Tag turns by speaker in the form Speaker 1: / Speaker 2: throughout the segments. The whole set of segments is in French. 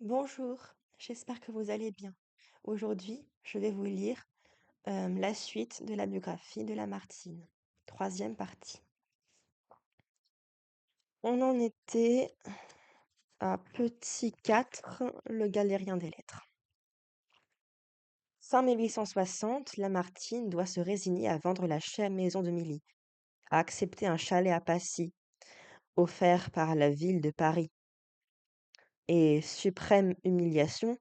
Speaker 1: Bonjour, j'espère que vous allez bien. Aujourd'hui, je vais vous lire la suite de la biographie de Lamartine, troisième partie. On en était à petit 4, le galérien des lettres. Fin 1860, Lamartine doit se résigner à vendre la chère maison de Milly, à accepter un chalet à Passy, offert par la ville de Paris, et, suprême humiliation,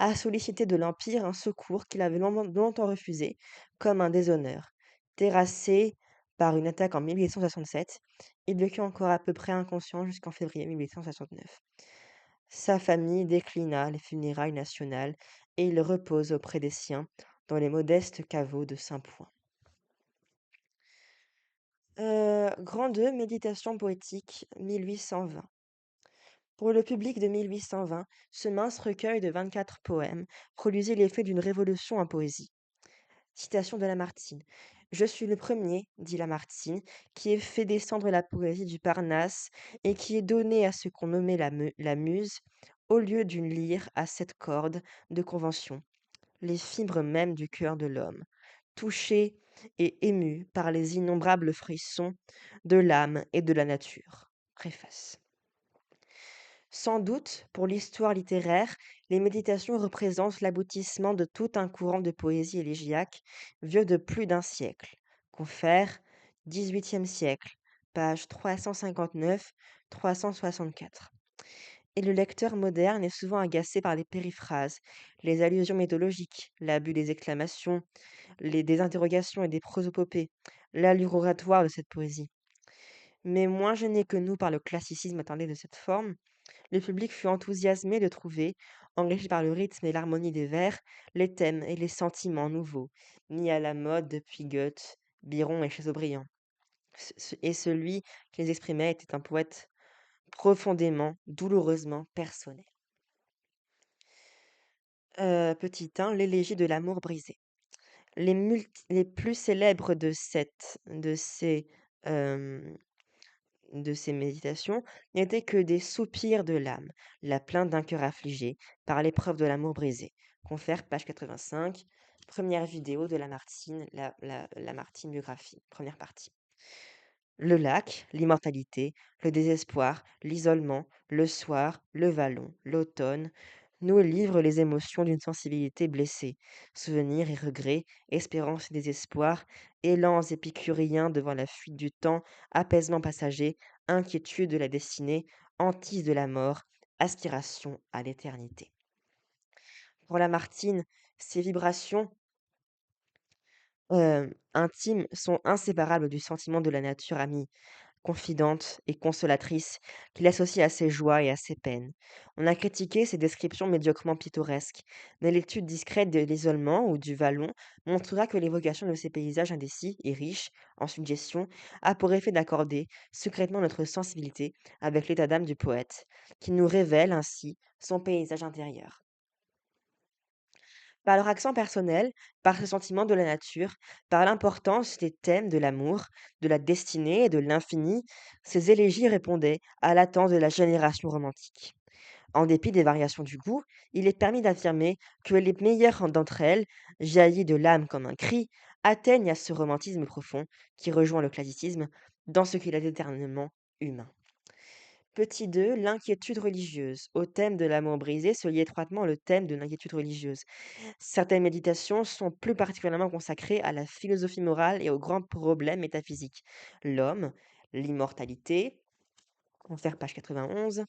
Speaker 1: à solliciter de l'Empire un secours qu'il avait longtemps refusé, comme un déshonneur. Terrassé par une attaque en 1867, il vécut encore à peu près inconscient jusqu'en février 1869. Sa famille déclina les funérailles nationales et il repose auprès des siens dans les modestes caveaux de Saint-Point. Grand 2, Méditation poétique, 1820. Pour le public de 1820, ce mince recueil de 24 poèmes produisit l'effet d'une révolution en poésie. Citation de Lamartine. Je suis le premier, dit Lamartine, qui ait fait descendre la poésie du Parnasse et qui ait donné à ce qu'on nommait la muse, au lieu d'une lyre à 7 cordes de convention, les fibres mêmes du cœur de l'homme, touché et ému par les innombrables frissons de l'âme et de la nature. Préface. Sans doute, pour l'histoire littéraire, les Méditations représentent l'aboutissement de tout un courant de poésie élégiaque vieux de plus d'un siècle. Confère, XVIIIe siècle, pages 359-364. Et le lecteur moderne est souvent agacé par les périphrases, les allusions mythologiques, l'abus des exclamations, des interrogations et des prosopopées, l'allure oratoire de cette poésie. Mais moins gêné que nous par le classicisme attendé de cette forme, le public fut enthousiasmé de trouver, enrichi par le rythme et l'harmonie des vers, les thèmes et les sentiments nouveaux, mis à la mode depuis Goethe, Byron et Chateaubriand. Et celui qui les exprimait était un poète profondément, douloureusement personnel. Petit 1, l'élégie de l'amour brisé. Les plus célèbres euh, de ces méditations n'étaient que des soupirs de l'âme, la plainte d'un cœur affligé par l'épreuve de l'amour brisé. Confère, page 85, première vidéo de Lamartine, Lamartine biographie, première partie. Le lac, l'immortalité, le désespoir, l'isolement, le soir, le vallon, l'automne, nous livrent les émotions d'une sensibilité blessée, souvenirs et regrets, espérances et désespoir, élans épicuriens devant la fuite du temps, apaisement passager, inquiétude de la destinée, hantise de la mort, aspiration à l'éternité. Pour Lamartine, ces vibrations intimes sont inséparables du sentiment de la nature amie, confidente et consolatrice, qu'il associe à ses joies et à ses peines. On a critiqué ces descriptions médiocrement pittoresques, mais l'étude discrète de l'isolement ou du vallon montrera que l'évocation de ces paysages indécis et riches en suggestions a pour effet d'accorder secrètement notre sensibilité avec l'état d'âme du poète, qui nous révèle ainsi son paysage intérieur. Par leur accent personnel, par ce sentiment de la nature, par l'importance des thèmes de l'amour, de la destinée et de l'infini, ces élégies répondaient à l'attente de la génération romantique. En dépit des variations du goût, il est permis d'affirmer que les meilleures d'entre elles, jaillies de l'âme comme un cri, atteignent à ce romantisme profond qui rejoint le classicisme dans ce qu'il a d'éternellement humain. Petit 2, l'inquiétude religieuse. Au thème de l'amour brisé se lie étroitement le thème de l'inquiétude religieuse. Certaines méditations sont plus particulièrement consacrées à la philosophie morale et aux grands problèmes métaphysiques. L'homme, l'immortalité, confère page 91,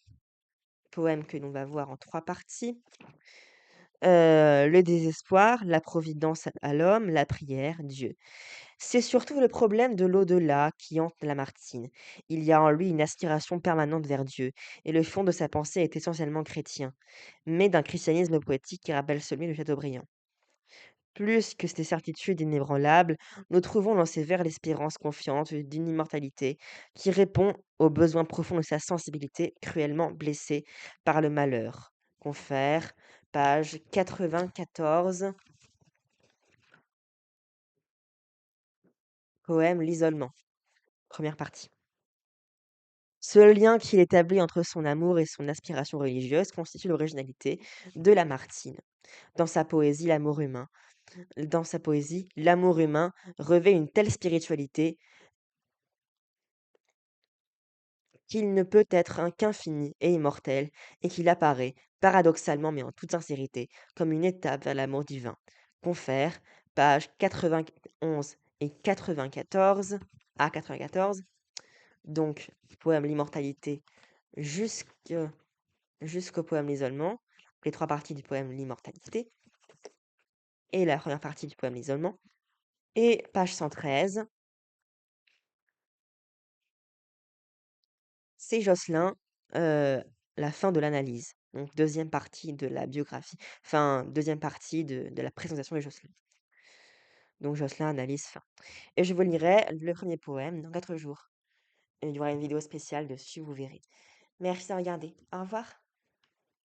Speaker 1: poème que l'on va voir en 3 parties. Le désespoir, la providence à l'homme, la prière, Dieu. C'est surtout le problème de l'au-delà qui hante Lamartine. Il y a en lui une aspiration permanente vers Dieu, et le fond de sa pensée est essentiellement chrétien, mais d'un christianisme poétique qui rappelle celui de Chateaubriand. Plus que ces certitudes inébranlables, nous trouvons dans ses vers l'espérance confiante d'une immortalité qui répond aux besoins profonds de sa sensibilité cruellement blessée par le malheur. Confère, page 94, poème L'isolement, première partie. Ce lien qu'il établit entre son amour et son aspiration religieuse constitue l'originalité de Lamartine. Dans sa poésie, l'amour humain revêt une telle spiritualité qu'il ne peut être qu'infini et immortel, et qu'il apparaît, paradoxalement mais en toute sincérité, comme une étape vers l'amour divin. Confère, pages 91 et 94 à 94. Donc, poème L'immortalité jusque- jusqu'au poème L'isolement, les trois parties du poème L'immortalité, et la première partie du poème L'isolement. Et page 113, c'est Jocelyn, la fin de l'analyse. Donc deuxième partie de la biographie, enfin deuxième partie de la présentation de Jocelyn. Donc Jocelyn analyse fin. Et je vous lirai le premier poème dans 4 jours. Et il y aura une vidéo spéciale dessus, vous verrez. Merci de regarder. Au revoir.